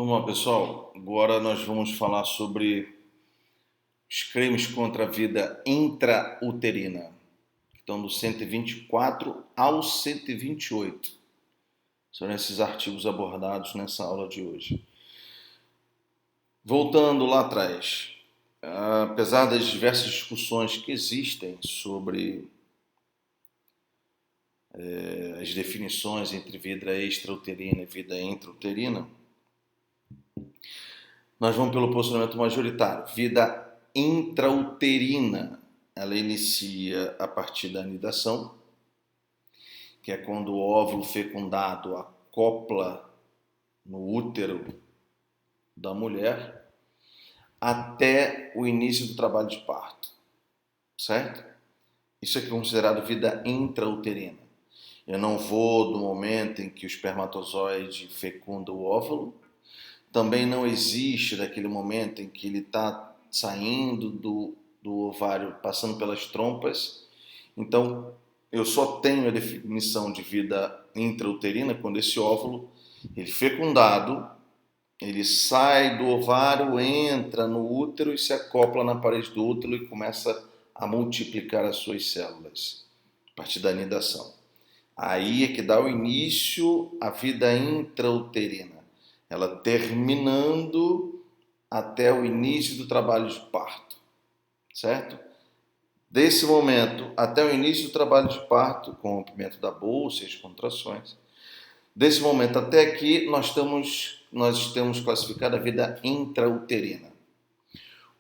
Vamos lá, pessoal. Agora nós vamos falar sobre os crimes contra a vida intrauterina, que estão do 124 ao 128. São esses artigos abordados nessa aula de hoje. Voltando lá atrás, apesar das diversas discussões que existem sobre as definições entre vida extrauterina e vida intrauterina, nós vamos pelo posicionamento majoritário. Vida intrauterina, ela inicia a partir da anidação, que é quando o óvulo fecundado acopla no útero da mulher, até o início do trabalho de parto, certo? Isso é considerado vida intrauterina. Eu não vou do momento em que o espermatozoide fecunda o óvulo, também não existe daquele momento em que ele está saindo do ovário, passando pelas trompas. Então, eu só tenho a definição de vida intrauterina quando esse óvulo, ele fecundado, ele sai do ovário, entra no útero e se acopla na parede do útero e começa a multiplicar as suas células, a partir da anidação. Aí é que dá o início à vida intrauterina, ela terminando até o início do trabalho de parto, certo? Desse momento até o início do trabalho de parto, com o rompimento da bolsa e as contrações, desse momento até aqui nós temos classificado a vida intrauterina.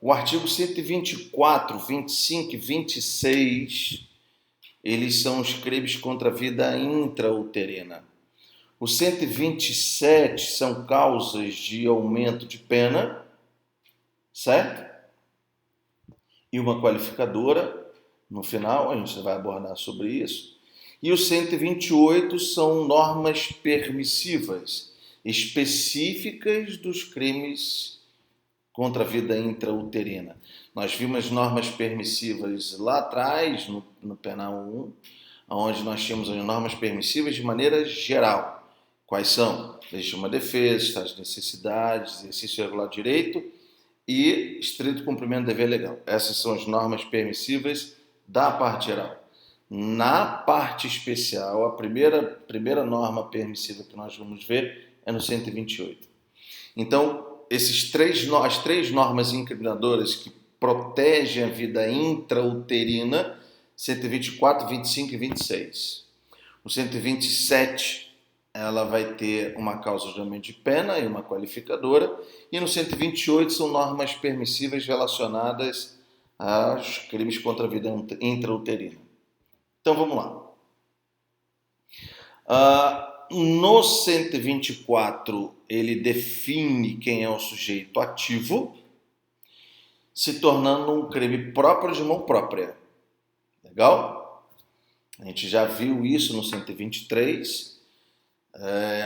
O artigo 124, 25 e 26, eles são os crimes contra a vida intrauterina. O 127 são causas de aumento de pena, certo? E uma qualificadora, no final, a gente vai abordar sobre isso. E o 128 são normas permissivas, específicas dos crimes contra a vida intrauterina. Nós vimos normas permissivas lá atrás, no penal 1, onde nós tínhamos as normas permissivas de maneira geral. Quais são? Legítima defesa, estado de necessidade, exercício regular de direito e estrito cumprimento do dever legal. Essas são as normas permissivas da parte geral. Na parte especial, a primeira norma permissiva que nós vamos ver é no 128. Então, as três normas incriminadoras que protegem a vida intrauterina, 124, 25 e 26. O 127, ela vai ter uma causa de aumento de pena e uma qualificadora, e no 128 são normas permissivas relacionadas aos crimes contra a vida intrauterina. Então vamos lá. No 124, ele define quem é o sujeito ativo, se tornando um crime próprio de mão própria. Legal? A gente já viu isso no 123.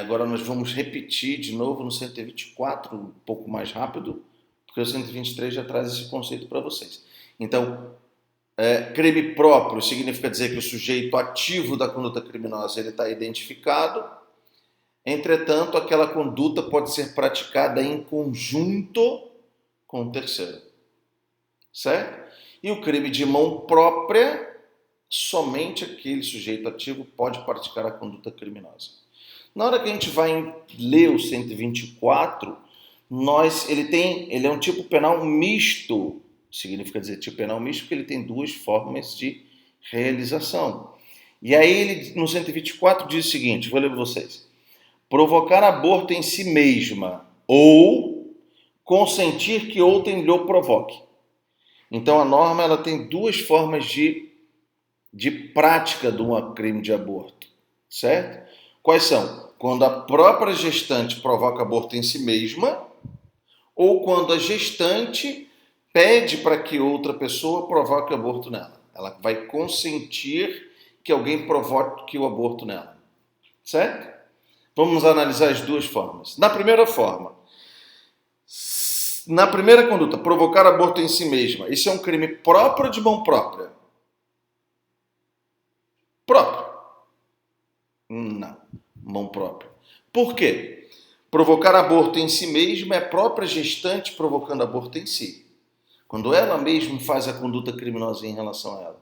Agora nós vamos repetir de novo no 124, um pouco mais rápido, porque o 123 já traz esse conceito para vocês. Então, crime próprio significa dizer que o sujeito ativo da conduta criminosa está identificado. Entretanto, aquela conduta pode ser praticada em conjunto com o terceiro, certo? E o crime de mão própria, somente aquele sujeito ativo pode praticar a conduta criminosa. Na hora que a gente vai ler o 124, ele é um tipo penal misto. Significa dizer tipo penal misto porque ele tem duas formas de realização. E aí ele, no 124, diz o seguinte, vou ler para vocês. Provocar aborto em si mesma ou consentir que outrem lhe provoque. Então a norma ela tem duas formas de prática de um crime de aborto, certo? Quais são? Quando a própria gestante provoca aborto em si mesma ou quando a gestante pede para que outra pessoa provoque aborto nela. Ela vai consentir que alguém provoque o aborto nela, certo? Vamos analisar as duas formas. Na primeira forma, na primeira conduta, provocar aborto em si mesma, isso é um crime próprio de mão própria? Próprio? Não, mão própria. Por quê? Provocar aborto em si mesma é a própria gestante provocando aborto em si. Quando ela mesma faz a conduta criminosa em relação a ela.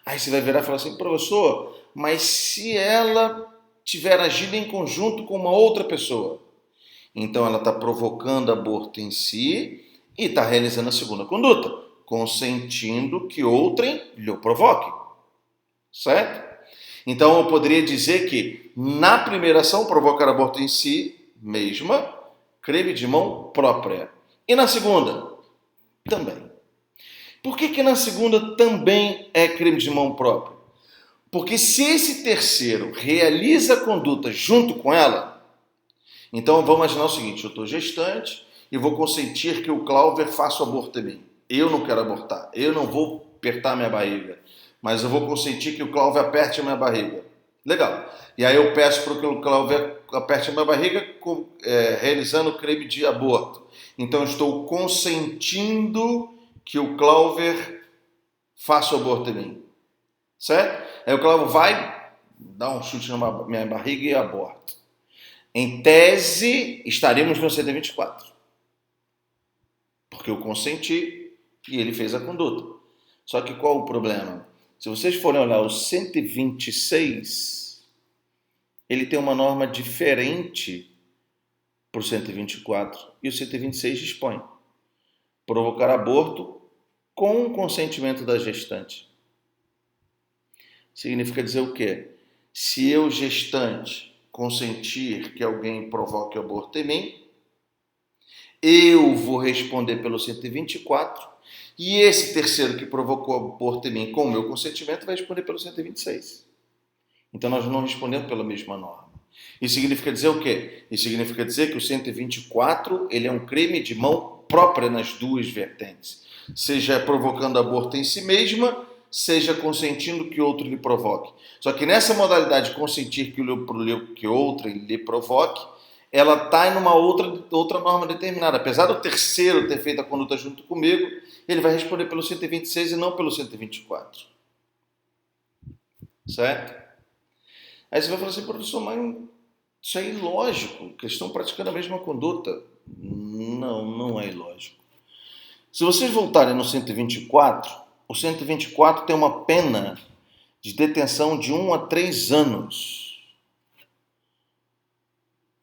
Aí você vai virar e falar assim, professor, mas se ela tiver agido em conjunto com uma outra pessoa, então ela está provocando aborto em si e está realizando a segunda conduta, consentindo que outrem lhe provoque. Certo? Então eu poderia dizer que na primeira ação, provocar aborto em si mesma, crime de mão própria. E na segunda? Também. Por que na segunda também é crime de mão própria? Porque se esse terceiro realiza a conduta junto com ela, então vamos imaginar o seguinte, eu estou gestante e vou consentir que o Cláudio faça o aborto em mim. Eu não quero abortar, eu não vou apertar minha barriga, mas eu vou consentir que o Cláudio aperte a minha barriga. Legal. E aí eu peço para que o Cláudio aperte a minha barriga realizando o crime de aborto. Então eu estou consentindo que o Cláudio faça o aborto em mim. Certo? Aí o Cláudio vai dar um chute na minha barriga e aborta. Em tese, estaremos no 124. Porque eu consenti e ele fez a conduta. Só que qual o problema? Se vocês forem olhar o 126, ele tem uma norma diferente para o 124 e o 126 dispõe. Provocar aborto com o consentimento da gestante. Significa dizer o quê? Se eu, gestante, consentir que alguém provoque aborto em mim, eu vou responder pelo 124 e esse terceiro que provocou aborto em mim com o meu consentimento vai responder pelo 126. Então nós não respondemos pela mesma norma. Isso significa dizer o quê? Isso significa dizer que o 124 ele é um crime de mão própria nas duas vertentes. Seja provocando aborto em si mesma, seja consentindo que outro lhe provoque. Só que nessa modalidade de consentir que outro lhe provoque, ela está em uma outra norma determinada. Apesar do terceiro ter feito a conduta junto comigo, ele vai responder pelo 126 e não pelo 124. Certo? Aí você vai falar assim, professor, mas isso é ilógico, que eles estão praticando a mesma conduta. Não é ilógico. Se vocês voltarem no 124, o 124 tem uma pena de detenção de 1 a 3 anos,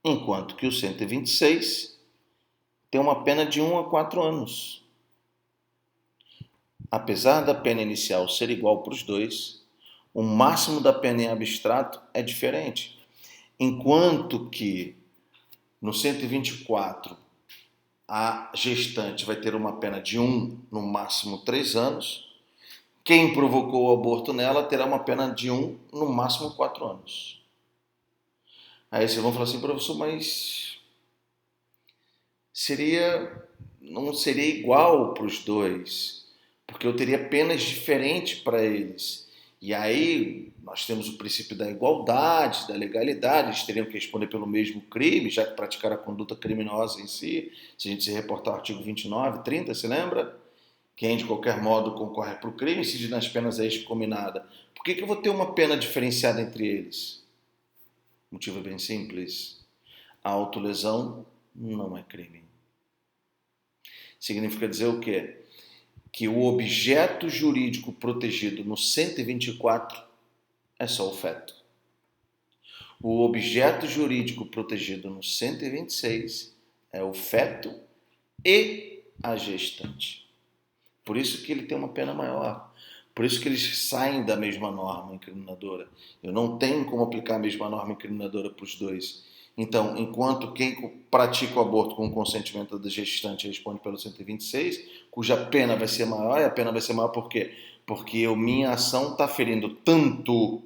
enquanto que o 126 tem uma pena de 1 a 4 anos. Apesar da pena inicial ser igual para os dois, o máximo da pena em abstrato é diferente. Enquanto que no 124 a gestante vai ter uma pena de 1, no máximo 3 anos, quem provocou o aborto nela terá uma pena de 1, no máximo 4 anos. Aí vocês vão falar assim, professor, mas não seria igual para os dois, porque eu teria penas diferentes para eles. E aí nós temos o princípio da igualdade, da legalidade, eles teriam que responder pelo mesmo crime, já que praticaram a conduta criminosa em si, se a gente se reportar ao artigo 29, 30, se lembra? Quem de qualquer modo concorre para o crime, incide nas penas a este combinada. Por que eu vou ter uma pena diferenciada entre eles? O motivo é bem simples. A autolesão não é crime. Significa dizer o quê? Que o objeto jurídico protegido no 124 é só o feto. O objeto jurídico protegido no 126 é o feto e a gestante. Por isso que ele tem uma pena maior. Por isso que eles saem da mesma norma incriminadora. Eu não tenho como aplicar a mesma norma incriminadora para os dois. Então, enquanto quem pratica o aborto com o consentimento da gestante responde pelo 126, cuja pena vai ser maior, e a pena vai ser maior por quê? Porque a minha ação está ferindo tanto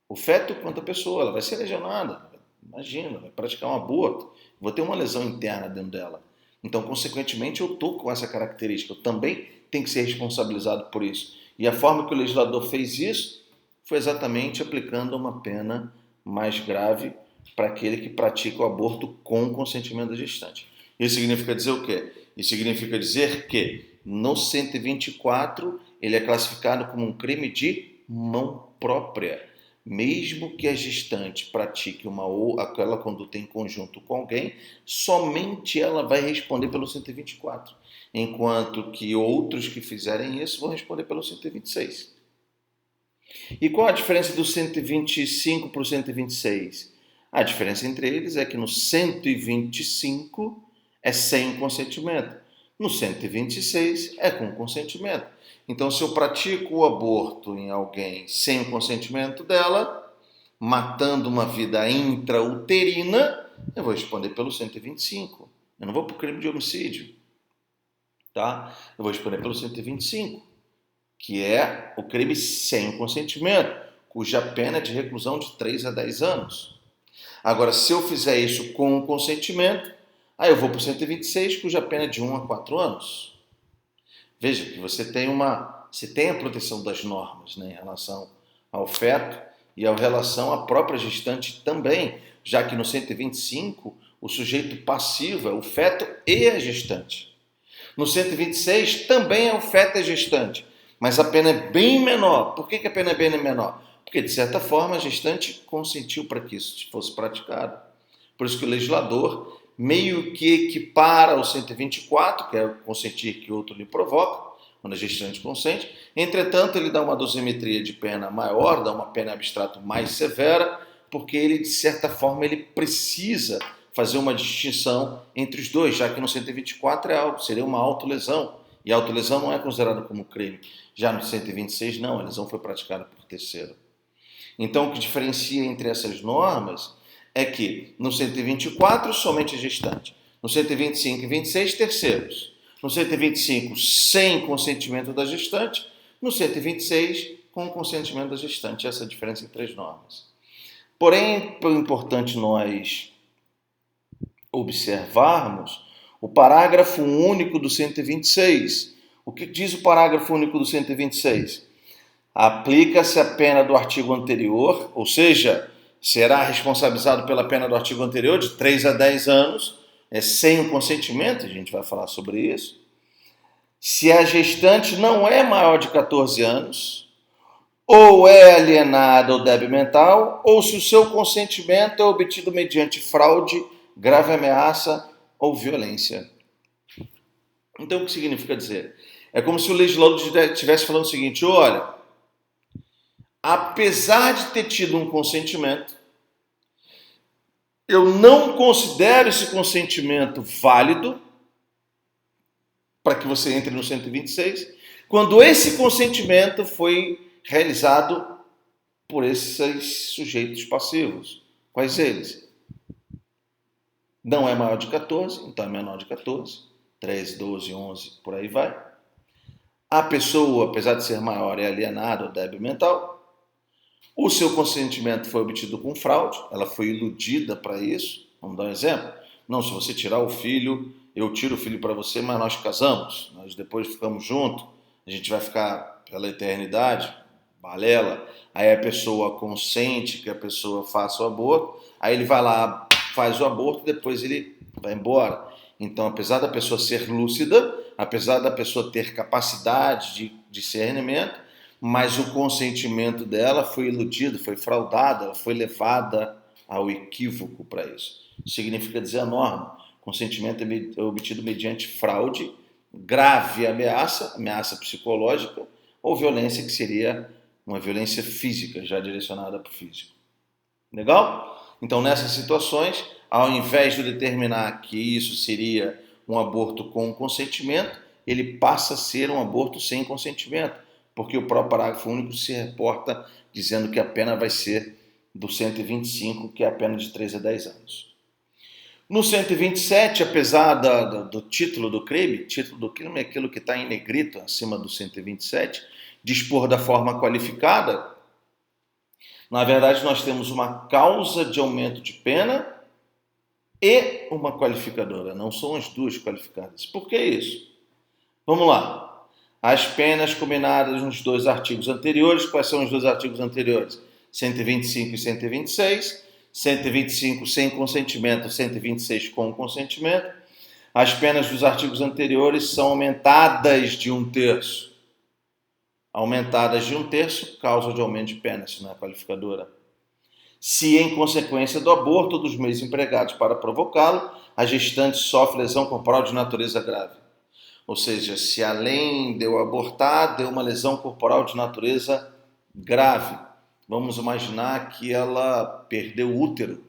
o feto quanto a pessoa. Ela vai ser lesionada. Imagina, vai praticar um aborto. Vou ter uma lesão interna dentro dela. Então, consequentemente, eu estou com essa característica. Eu também tenho que ser responsabilizado por isso. E a forma que o legislador fez isso foi exatamente aplicando uma pena mais grave para aquele que pratica o aborto com o consentimento da gestante. Isso significa dizer o quê? Isso significa dizer que no 124 ele é classificado como um crime de mão própria, mesmo que a gestante pratique aquela conduta em conjunto com alguém, somente ela vai responder pelo 124, enquanto que outros que fizerem isso vão responder pelo 126. E qual a diferença do 125 para o 126? A diferença entre eles é que no 125 é sem consentimento, no 126 é com consentimento. Então, se eu pratico o aborto em alguém sem o consentimento dela, matando uma vida intrauterina, eu vou responder pelo 125. Eu não vou para o crime de homicídio, tá? Eu vou responder pelo 125, que é o crime sem consentimento, cuja pena é de reclusão de 3 a 10 anos. Agora, se eu fizer isso com o consentimento, aí eu vou para o 126, cuja pena é de 1 a 4 anos. Veja que você tem a proteção das normas, né, em relação ao feto e em relação à própria gestante também, já que no 125 o sujeito passivo é o feto e a gestante. No 126 também é o feto e a gestante, mas a pena é bem menor. Por que a pena é bem menor? Porque, de certa forma, a gestante consentiu para que isso fosse praticado. Por isso que o legislador meio que equipara o 124, que é o consentir que o outro lhe provoca, quando a gestante consente. Entretanto, ele dá uma dosimetria de pena maior, dá uma pena abstrata mais severa, porque ele, de certa forma, ele precisa fazer uma distinção entre os dois, já que no 124 seria uma autolesão, e a autolesão não é considerada como crime. Já no 126, não, a lesão foi praticada por terceiro. Então, o que diferencia entre essas normas é que no 124, somente a gestante. No 125 e 26, terceiros. No 125, sem consentimento da gestante. No 126, com o consentimento da gestante. Essa é a diferença entre as normas. Porém, é importante nós observarmos o parágrafo único do 126. O que diz o parágrafo único do 126? Aplica-se a pena do artigo anterior, ou seja, será responsabilizado pela pena do artigo anterior de 3 a 10 anos, sem o consentimento, a gente vai falar sobre isso. Se a gestante não é maior de 14 anos, ou é alienada ou débil mental, ou se o seu consentimento é obtido mediante fraude, grave ameaça ou violência. Então, o que significa dizer? É como se o legislador estivesse falando o seguinte: olha, apesar de ter tido um consentimento, eu não considero esse consentimento válido para que você entre no 126, quando esse consentimento foi realizado por esses sujeitos passivos. Quais eles? Não é maior de 14, então é menor de 14, 13, 12, 11, por aí vai. A pessoa, apesar de ser maior, é alienada ou débil mental. O seu consentimento foi obtido com fraude, ela foi iludida para isso. Vamos dar um exemplo? Não, se você tirar o filho, eu tiro o filho para você, mas nós casamos, nós depois ficamos juntos, a gente vai ficar pela eternidade, balela. Aí a pessoa consente que a pessoa faça o aborto, aí ele vai lá, faz o aborto, depois ele vai embora. Então, apesar da pessoa ser lúcida, apesar da pessoa ter capacidade de discernimento, mas o consentimento dela foi iludido, foi fraudado, ela foi levada ao equívoco para isso. Significa dizer a norma: consentimento é obtido mediante fraude, grave ameaça psicológica, ou violência, que seria uma violência física, já direcionada para o físico. Legal? Então, nessas situações, ao invés de determinar que isso seria um aborto com consentimento, ele passa a ser um aborto sem consentimento, porque o próprio parágrafo único se reporta dizendo que a pena vai ser do 125, que é a pena de 3 a 10 anos. No 127, apesar do título do crime é aquilo que está em negrito acima do 127, dispor da forma qualificada, na verdade nós temos uma causa de aumento de pena e uma qualificadora, não são as duas qualificadas. Por que isso? Vamos lá. As penas combinadas nos dois artigos anteriores. Quais são os dois artigos anteriores? 125 e 126. 125 sem consentimento, 126 com consentimento. As penas dos artigos anteriores são aumentadas de 1/3. Aumentadas de 1/3, causa de aumento de pena, isso não é qualificadora. Se, em consequência do aborto ou dos meios empregados para provocá-lo, a gestante sofre lesão corporal de natureza grave. Ou seja, se além de eu abortar, deu uma lesão corporal de natureza grave. Vamos imaginar que ela perdeu o útero.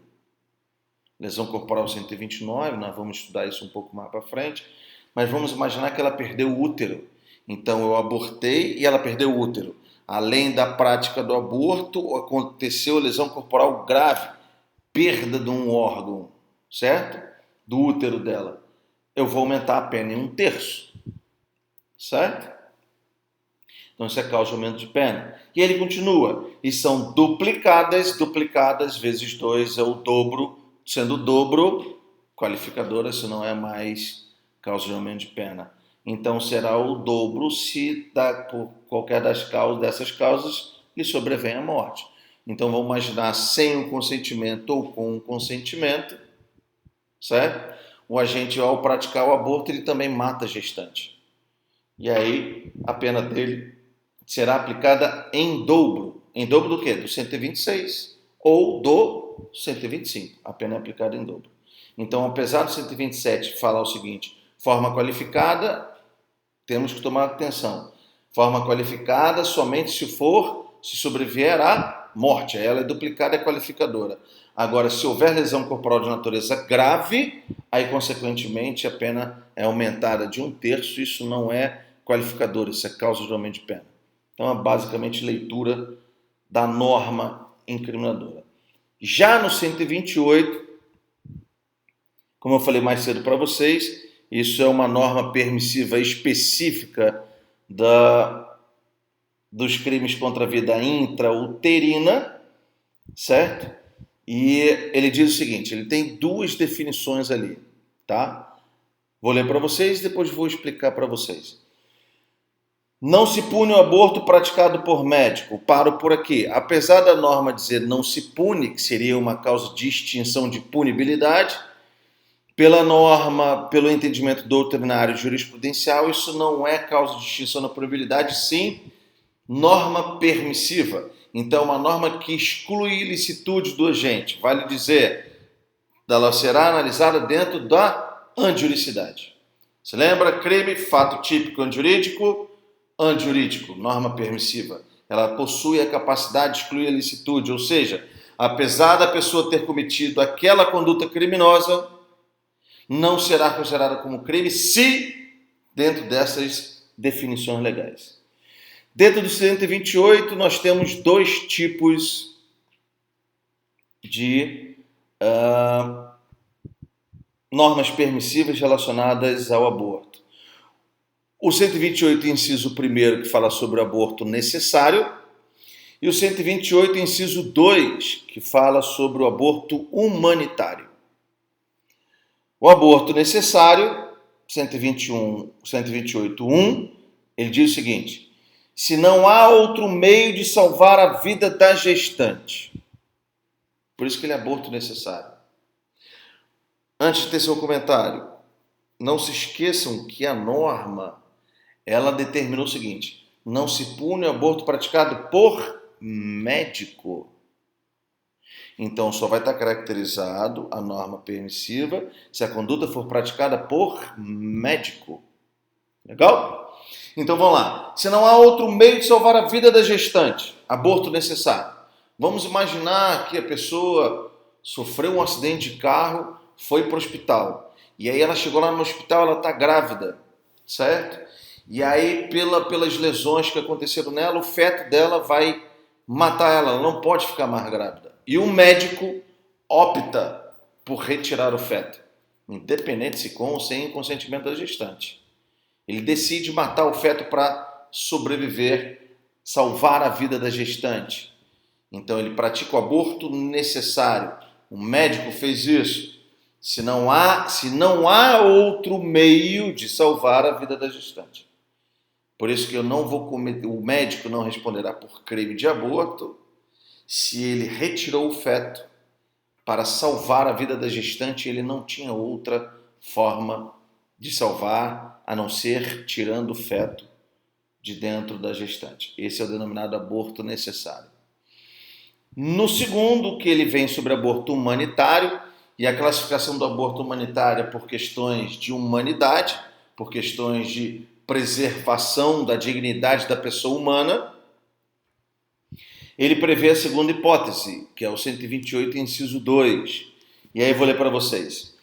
Lesão corporal 129, nós vamos estudar isso um pouco mais para frente. Mas vamos imaginar que ela perdeu o útero. Então eu abortei e ela perdeu o útero. Além da prática do aborto, aconteceu lesão corporal grave, perda de um órgão, certo? Do útero dela. Eu vou aumentar a pena em 1/3, certo? Então isso é causa de aumento de pena. E ele continua, e são duplicadas vezes 2 é o dobro, sendo o dobro qualificadora, se não é mais causa de aumento de pena. Então será o dobro se por qualquer dessas causas lhe sobrevém a morte. Então vamos imaginar sem o consentimento ou com o consentimento, certo? O agente, ao praticar o aborto, ele também mata a gestante. E aí a pena dele será aplicada em dobro. Em dobro do quê? Do 126 ou do 125. A pena é aplicada em dobro. Então, apesar do 127 falar o seguinte, forma qualificada, temos que tomar atenção. Forma qualificada somente se sobrevier a morte. Ela é duplicada, é qualificadora. Agora, se houver lesão corporal de natureza grave, aí, consequentemente, a pena é aumentada de 1/3. Isso não é qualificador, isso é causa de aumento de pena. Então, é basicamente leitura da norma incriminadora. Já no 128, como eu falei mais cedo para vocês, isso é uma norma permissiva específica dos crimes contra a vida intrauterina, certo? E ele diz o seguinte, ele tem 2 definições ali, tá? Vou ler para vocês e depois vou explicar para vocês. Não se pune o aborto praticado por médico. Paro por aqui. Apesar da norma dizer não se pune, que seria uma causa de extinção de punibilidade, pela norma, pelo entendimento doutrinário e jurisprudencial, isso não é causa de extinção da punibilidade, sim norma permissiva. Então, uma norma que exclui ilicitude do agente. Vale dizer, ela será analisada dentro da anjuricidade. Se lembra? Crime, fato típico anjurídico, norma permissiva. Ela possui a capacidade de excluir a ilicitude, ou seja, apesar da pessoa ter cometido aquela conduta criminosa, não será considerada como crime se dentro dessas definições legais. Dentro do 128, nós temos 2 tipos de normas permissivas relacionadas ao aborto. O 128, inciso 1, que fala sobre o aborto necessário, e o 128, inciso 2, que fala sobre o aborto humanitário. O aborto necessário, 128.1, ele diz o seguinte, se não há outro meio de salvar a vida da gestante. Por isso que ele é aborto necessário. Antes de ter seu comentário, não se esqueçam que a norma, ela determinou o seguinte, não se pune o aborto praticado por médico. Então, só vai estar caracterizado a norma permissiva se a conduta for praticada por médico. Legal? Então, vamos lá. Se não há outro meio de salvar a vida da gestante, aborto necessário. Vamos imaginar que a pessoa sofreu um acidente de carro, foi para o hospital. E aí ela chegou lá no hospital, ela está grávida, certo? E aí, pelas lesões que aconteceram nela, o feto dela vai matar ela, ela não pode ficar mais grávida. E o médico opta por retirar o feto, independente se com ou sem consentimento da gestante. Ele decide matar o feto para sobreviver, salvar a vida da gestante. Então ele pratica o aborto necessário. O médico fez isso. Se não há outro meio de salvar a vida da gestante. Por isso que o médico não responderá por crime de aborto se ele retirou o feto para salvar a vida da gestante, ele não tinha outra forma de salvar a não ser tirando o feto de dentro da gestante. Esse é o denominado aborto necessário. No segundo, que ele vem sobre aborto humanitário, e a classificação do aborto humanitário por questões de humanidade, por questões de preservação da dignidade da pessoa humana, ele prevê a segunda hipótese, que é o 128, inciso 2. E aí eu vou ler para vocês.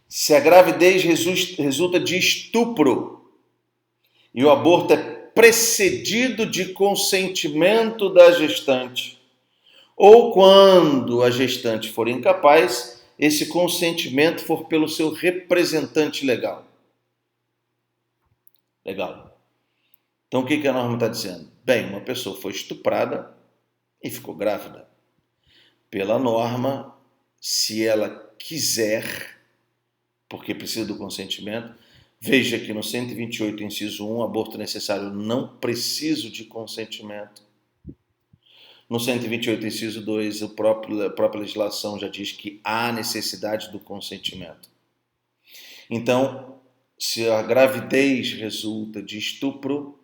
Se a gravidez resulta de estupro e o aborto é precedido de consentimento da gestante, ou quando a gestante for incapaz, esse consentimento for pelo seu representante legal. Legal. Então o que a norma está dizendo? Bem, uma pessoa foi estuprada e ficou grávida. Pela norma, se ela quiser, porque precisa do consentimento, veja que no 128, inciso 1, aborto necessário não preciso de consentimento. No 128, inciso 2, a própria legislação já diz que há necessidade do consentimento. Então, se a gravidez resulta de estupro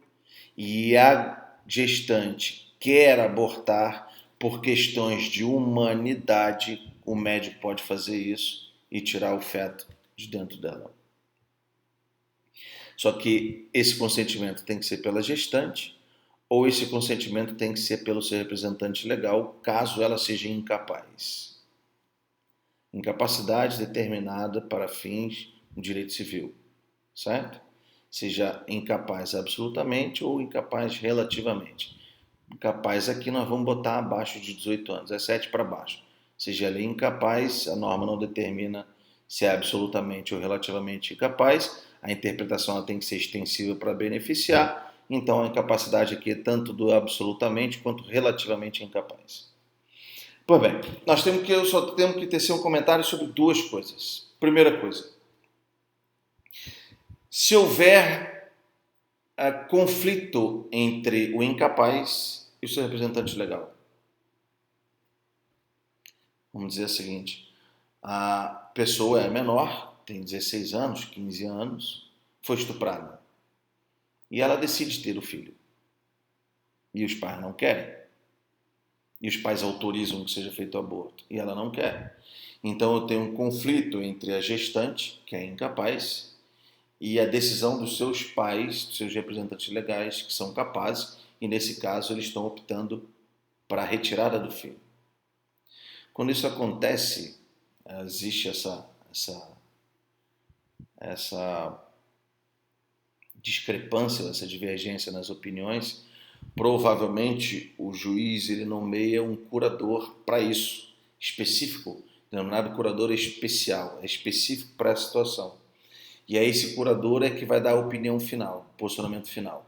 e a gestante quer abortar por questões de humanidade, o médico pode fazer isso e tirar o feto de dentro dela. Só que esse consentimento tem que ser pela gestante, ou esse consentimento tem que ser pelo seu representante legal, caso ela seja incapaz. Incapacidade determinada para fins do direito civil, certo? Seja incapaz absolutamente ou incapaz relativamente. Incapaz aqui nós vamos botar abaixo de 18 anos, é 7 para baixo. Seja ela incapaz, a norma não determina se é absolutamente ou relativamente incapaz, a interpretação ela tem que ser extensiva para beneficiar. Então, a incapacidade aqui é tanto do absolutamente quanto relativamente incapaz. Pois bem, eu só temos que tecer um comentário sobre duas coisas. Primeira coisa, se houver conflito entre o incapaz e o seu representante legal, vamos dizer o seguinte, a pessoa é menor, tem 16 anos, 15 anos, foi estuprada. E ela decide ter o filho. E os pais não querem. E os pais autorizam que seja feito o aborto. E ela não quer. Então eu tenho um conflito entre a gestante, que é incapaz, e a decisão dos seus pais, dos seus representantes legais, que são capazes, e nesse caso eles estão optando para a retirada do filho. Quando isso acontece, existe essa discrepância, essa divergência nas opiniões, provavelmente o juiz ele nomeia um curador para isso, específico, denominado curador especial, é específico para a situação. E aí esse curador é que vai dar a opinião final, posicionamento final.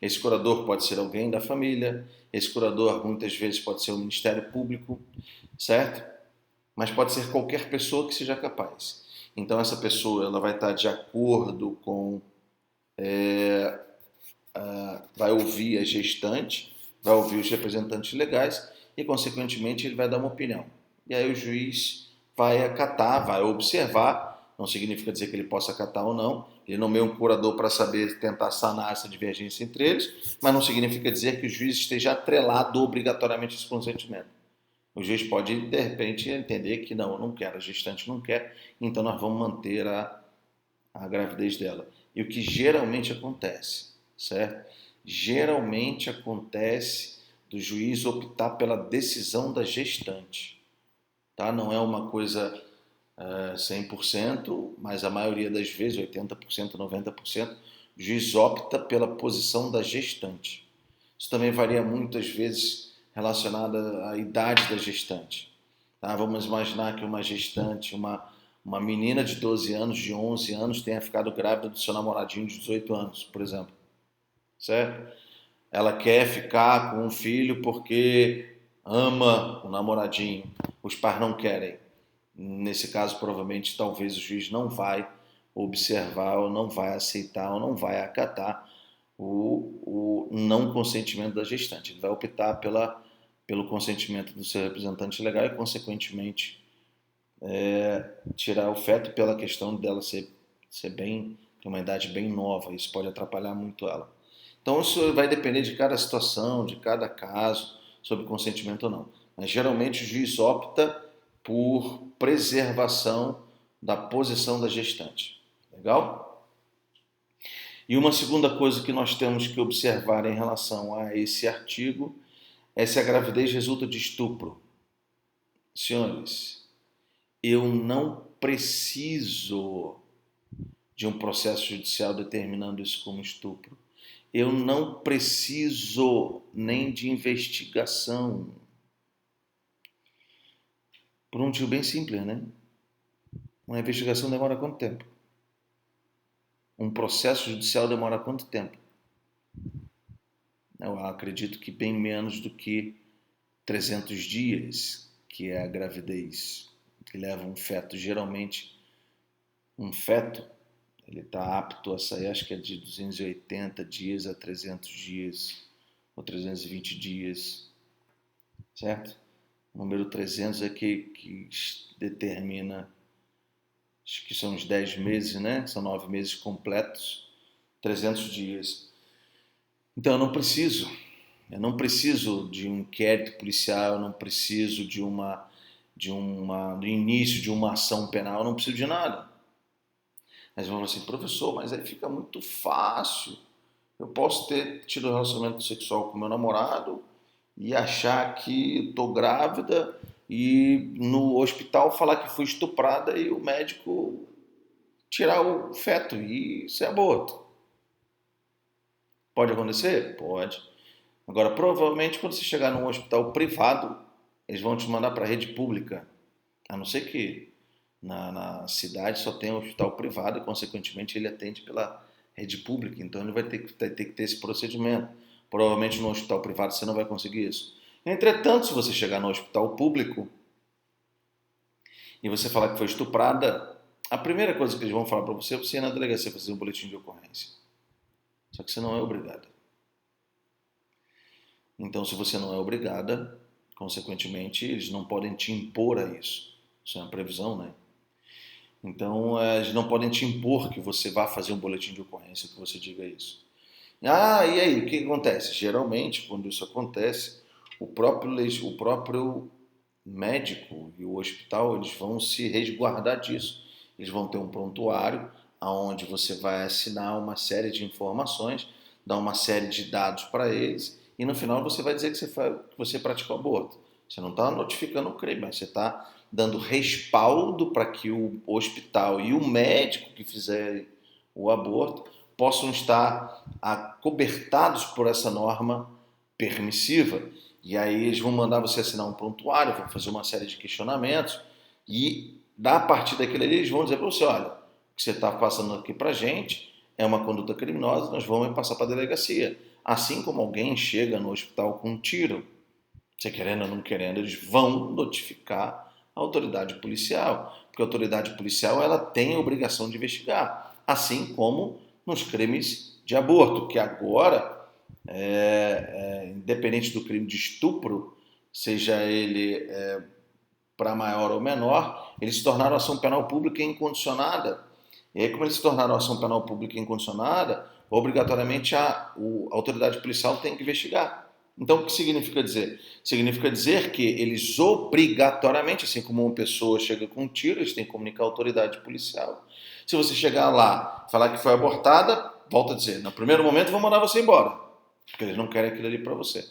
Esse curador pode ser alguém da família, esse curador muitas vezes pode ser o Ministério Público, certo? Mas pode ser qualquer pessoa que seja capaz. Então essa pessoa ela vai estar de acordo com vai ouvir a gestante, vai ouvir os representantes legais e, consequentemente, ele vai dar uma opinião. E aí o juiz vai acatar, vai observar, não significa dizer que ele possa acatar ou não, ele nomeia um curador para saber tentar sanar essa divergência entre eles, mas não significa dizer que o juiz esteja atrelado obrigatoriamente a esse consentimento. O juiz pode, de repente, entender que não, eu não quero, a gestante não quer, então nós vamos manter a gravidez dela. E o que geralmente acontece, certo? Geralmente acontece do juiz optar pela decisão da gestante, tá? Não é uma coisa 100%, mas a maioria das vezes, 80%, 90%, o juiz opta pela posição da gestante. Isso também varia muitas vezes relacionado à idade da gestante. Tá? Vamos imaginar que uma gestante, uma menina de 12 anos, de 11 anos, tenha ficado grávida do seu namoradinho de 18 anos, por exemplo. Certo? Ela quer ficar com um filho porque ama o namoradinho. Os pais não querem. Nesse caso, provavelmente, talvez o juiz não vai observar, ou não vai aceitar, ou não vai acatar o não consentimento da gestante. Ele vai optar pelo consentimento do seu representante legal e, consequentemente, tirar o feto pela questão dela ser bem, ter uma idade bem nova. Isso pode atrapalhar muito ela. Então isso vai depender de cada situação, de cada caso, sobre consentimento ou não. Mas geralmente o juiz opta por preservação da posição da gestante. Legal? E uma segunda coisa que nós temos que observar em relação a esse artigo é se a gravidez resulta de estupro. Senhores, eu não preciso de um processo judicial determinando isso como estupro. Eu não preciso nem de investigação. Por um motivo bem simples, né? Uma investigação demora quanto tempo? Um processo judicial demora quanto tempo? Eu acredito que bem menos do que 300 dias, que é a gravidez, que leva um feto. Geralmente, um feto, ele está apto a sair, acho que é de 280 dias a 300 dias, ou 320 dias, certo? O número 300 é que determina, acho que são os 10 meses, né? São 9 meses completos, 300 dias. Então eu não preciso de um inquérito policial, eu não preciso do início de uma ação penal, eu não preciso de nada. Mas vão assim, professor, mas aí fica muito fácil. Eu posso ter tido um relacionamento sexual com meu namorado e achar que estou grávida e no hospital falar que fui estuprada e o médico tirar o feto e isso é aborto. Pode acontecer? Pode. Agora, provavelmente, quando você chegar num hospital privado, eles vão te mandar para a rede pública. A não ser que na cidade só tenha um hospital privado e, consequentemente, ele atende pela rede pública. Então, ele vai ter que ter esse procedimento. Provavelmente, no hospital privado, você não vai conseguir isso. Entretanto, se você chegar no hospital público e você falar que foi estuprada, a primeira coisa que eles vão falar para você é você ir na delegacia fazer um boletim de ocorrência. Só que você não é obrigada. Então, se você não é obrigada, consequentemente, eles não podem te impor a isso. Isso é uma previsão, né? Então, eles não podem te impor que você vá fazer um boletim de ocorrência, que você diga isso. Ah, e aí, o que acontece? Geralmente, quando isso acontece, o próprio médico e o hospital, eles vão se resguardar disso. Eles vão ter um prontuário onde você vai assinar uma série de informações, dar uma série de dados para eles, e no final você vai dizer que você praticou aborto. Você não está notificando o crime, mas você está dando respaldo para que o hospital e o médico que fizer o aborto possam estar acobertados por essa norma permissiva. E aí eles vão mandar você assinar um prontuário, vão fazer uma série de questionamentos e, a partir daquilo ali, eles vão dizer para você, olha, o que você está passando aqui para a gente é uma conduta criminosa, nós vamos passar para a delegacia. Assim como alguém chega no hospital com um tiro, você querendo ou não querendo, eles vão notificar a autoridade policial, porque a autoridade policial ela tem a obrigação de investigar, assim como nos crimes de aborto, que agora, independente do crime de estupro, seja ele para maior ou menor, eles se tornaram ação penal pública incondicionada. E aí, como eles se tornaram ação penal pública incondicionada, obrigatoriamente a autoridade policial tem que investigar. Então, o que significa dizer? Significa dizer que eles obrigatoriamente, assim como uma pessoa chega com um tiro, eles têm que comunicar à autoridade policial. Se você chegar lá e falar que foi abortada, volta a dizer, no primeiro momento vão mandar você embora, porque eles não querem aquilo ali para você.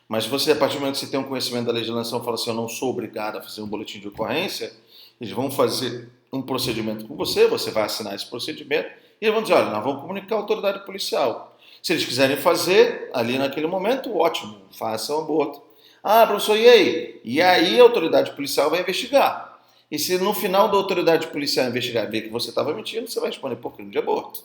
Mas se você, a partir do momento que você tem um conhecimento da legislação, fala assim, eu não sou obrigado a fazer um boletim de ocorrência, eles vão fazer um procedimento com você, você vai assinar esse procedimento, e eles vão dizer, olha, nós vamos comunicar à autoridade policial. Se eles quiserem fazer, ali naquele momento, ótimo, façam o aborto. Ah, professor, e aí? E aí a autoridade policial vai investigar. E se no final da autoridade policial investigar e ver que você estava mentindo, você vai responder por crime de aborto.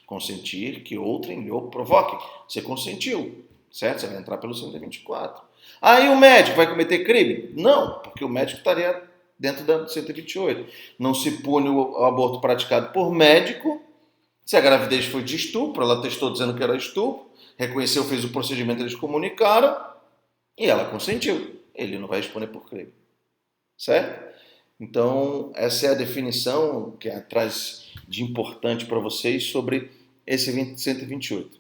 Consentir que outrem lhe provoque. Você consentiu, certo? Você vai entrar pelo 124. Aí o médico vai cometer crime? Não, porque o médico estaria dentro da 128. Não se pune o aborto praticado por médico. Se a gravidez foi de estupro, ela testou dizendo que era estupro, reconheceu, fez o procedimento, eles comunicaram e ela consentiu. Ele não vai responder por crime. Certo? Então, essa é a definição que traz de importante para vocês sobre esse 128.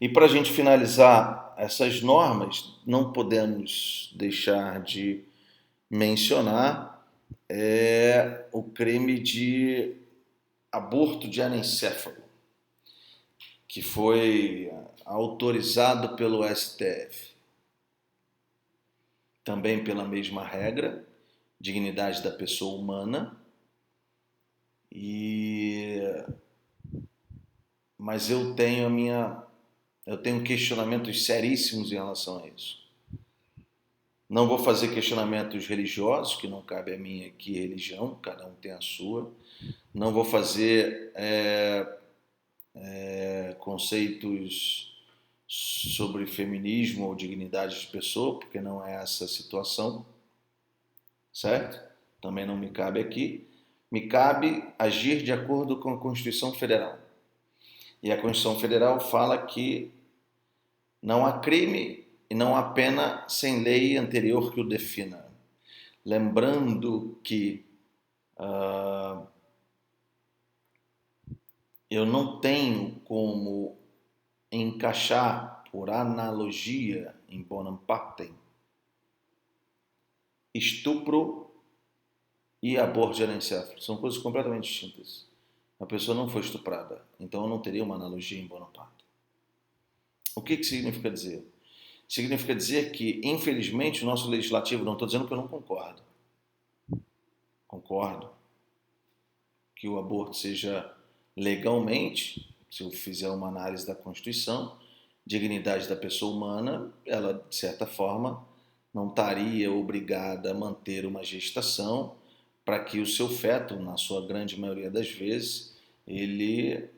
E para a gente finalizar essas normas, não podemos deixar de mencionar o crime de aborto de anencéfalo, que foi autorizado pelo STF. Também pela mesma regra, dignidade da pessoa humana, mas eu tenho questionamentos seríssimos em relação a isso. Não vou fazer questionamentos religiosos, que não cabe a mim aqui religião, cada um tem a sua. Não vou fazer conceitos sobre feminismo ou dignidade de pessoa, porque não é essa a situação, certo? Também não me cabe aqui. Me cabe agir de acordo com a Constituição Federal. E a Constituição Federal fala que não há crime e não há pena sem lei anterior que o defina. Lembrando que eu não tenho como encaixar por analogia em bonum pactem estupro e aborto de anencéfalo. São coisas completamente distintas. A pessoa não foi estuprada, então eu não teria uma analogia em bonum pactem. O que significa dizer? Significa dizer que, infelizmente, o nosso legislativo, não estou dizendo que eu não concordo, que o aborto seja legalmente, se eu fizer uma análise da Constituição, dignidade da pessoa humana, ela, de certa forma, não estaria obrigada a manter uma gestação para que o seu feto, na sua grande maioria das vezes, ele,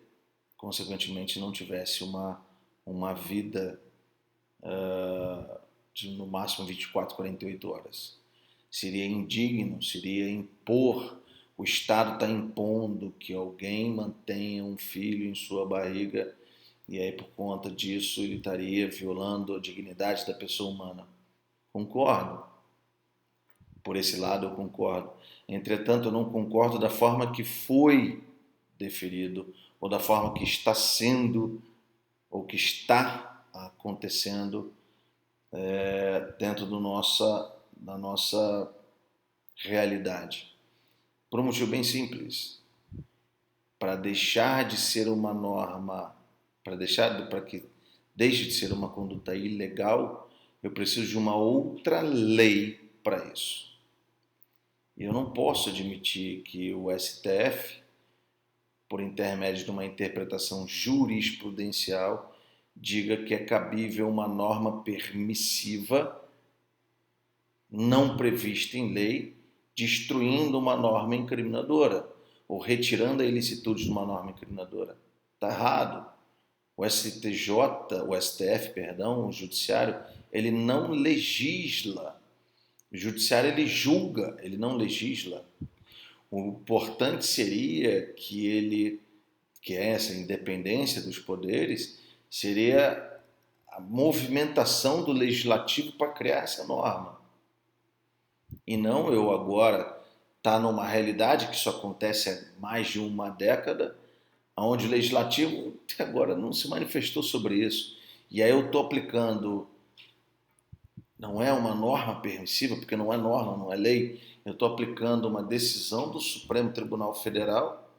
consequentemente, não tivesse uma vida de no máximo 24, 48 horas. Seria indigno, seria impor, o Estado está impondo que alguém mantenha um filho em sua barriga e aí por conta disso ele estaria violando a dignidade da pessoa humana. Concordo. Por esse lado eu concordo. Entretanto, eu não concordo da forma que foi deferido ou da forma que está sendo ou que está acontecendo dentro da nossa realidade. Por um motivo bem simples. Para deixar de ser uma norma, para que deixe de ser uma conduta ilegal, eu preciso de uma outra lei para isso. E eu não posso admitir que o STF, por intermédio de uma interpretação jurisprudencial, diga que é cabível uma norma permissiva não prevista em lei, destruindo uma norma incriminadora ou retirando a ilicitude de uma norma incriminadora. Está errado. O o Judiciário, ele não legisla. O Judiciário, ele julga, ele não legisla. O importante seria que essa independência dos poderes seria a movimentação do legislativo para criar essa norma. E não eu agora estar numa realidade que isso acontece há mais de uma década, onde o legislativo até agora não se manifestou sobre isso. E aí eu estou aplicando, não é uma norma permissiva, porque não é norma, não é lei, eu estou aplicando uma decisão do Supremo Tribunal Federal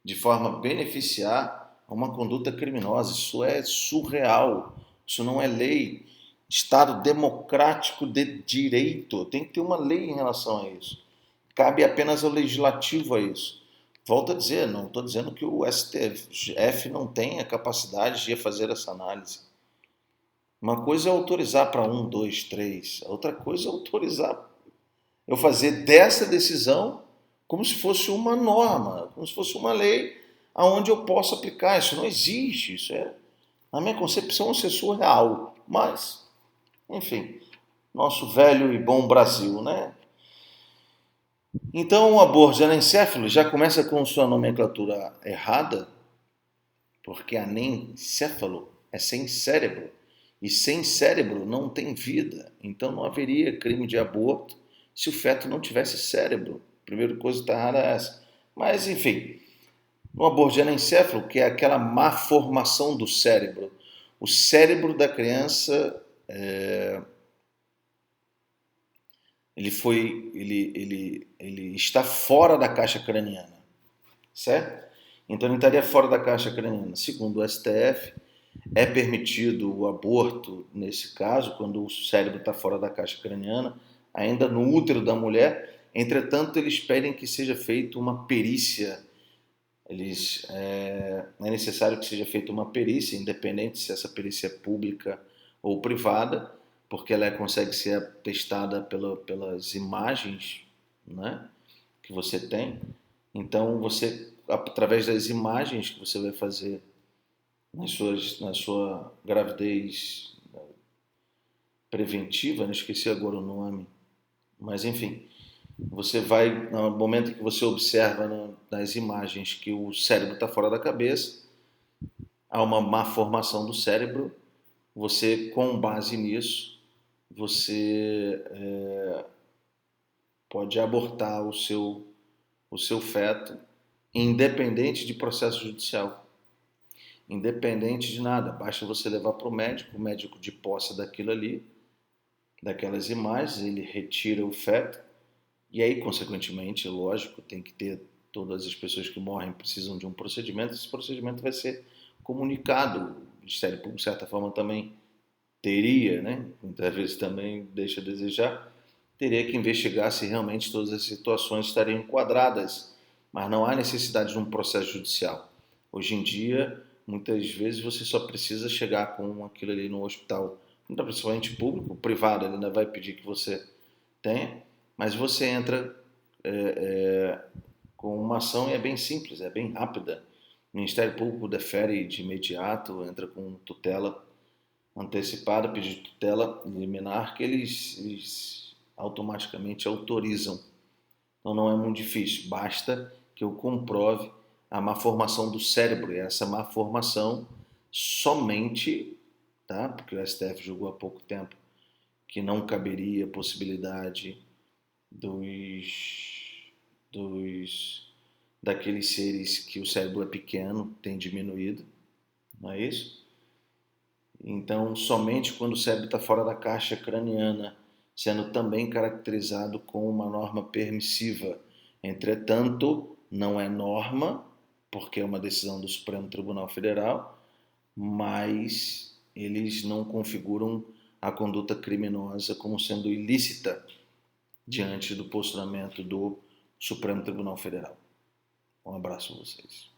de forma a beneficiar uma conduta criminosa. Isso é surreal, isso não é lei. Estado democrático de direito, tem que ter uma lei em relação a isso. Cabe apenas ao legislativo a isso. Volto a dizer, não estou dizendo que o STF não tem a capacidade de fazer essa análise. Uma coisa é autorizar para 1, 2, 3. A outra coisa é autorizar eu fazer dessa decisão como se fosse uma norma, como se fosse uma lei aonde eu posso aplicar. Isso não existe. Isso é, na minha concepção, isso é surreal. Mas, enfim, nosso velho e bom Brasil, né? Então, o aborto de anencéfalo já começa com sua nomenclatura errada, porque anencéfalo é sem cérebro, e sem cérebro não tem vida. Então, não haveria crime de aborto se o feto não tivesse cérebro. A primeira coisa que está errada é essa. Mas, enfim, no aborto de anencéfalo, que é aquela má formação do cérebro, O cérebro da criança ele está fora da caixa craniana, certo? Então ele estaria fora da caixa craniana. Segundo o STF, é permitido o aborto nesse caso, quando o cérebro está fora da caixa craniana, ainda no útero da mulher. Entretanto, eles pedem que seja feita uma perícia. É necessário que seja feita uma perícia, independente se essa perícia é pública ou privada, porque ela consegue ser atestada pelas imagens, né, que você tem. Então, você, através das imagens que você vai fazer na sua gravidez preventiva, não esqueci agora o nome, mas enfim, você vai, no momento que você observa nas imagens que o cérebro está fora da cabeça, há uma má formação do cérebro, você, com base nisso, você pode abortar o seu feto, independente de processo judicial. Independente de nada, basta você levar para o médico de posse daquilo ali, daquelas imagens, ele retira o feto, e aí, consequentemente, lógico, tem que ter, todas as pessoas que morrem precisam de um procedimento, esse procedimento vai ser comunicado. O Ministério Público, de certa forma, também teria, né? Muitas vezes também deixa a desejar, teria que investigar se realmente todas as situações estariam enquadradas, mas não há necessidade de um processo judicial. Hoje em dia, muitas vezes você só precisa chegar com aquilo ali no hospital, principalmente público, privado, ele ainda vai pedir que você tenha, mas você entra com uma ação e é bem simples, é bem rápida. O Ministério Público defere de imediato, entra com tutela antecipada, pedido de tutela liminar, que eles automaticamente autorizam. Então não é muito difícil, basta que eu comprove a má formação do cérebro, e essa má formação somente, tá? Porque o STF julgou há pouco tempo que não caberia a possibilidade daqueles seres que o cérebro é pequeno, tem diminuído, não é isso? Então, somente quando o cérebro está fora da caixa craniana, sendo também caracterizado com uma norma permissiva. Entretanto, não é norma, porque é uma decisão do Supremo Tribunal Federal, mas eles não configuram a conduta criminosa como sendo ilícita diante do posicionamento do Supremo Tribunal Federal. Um abraço a vocês.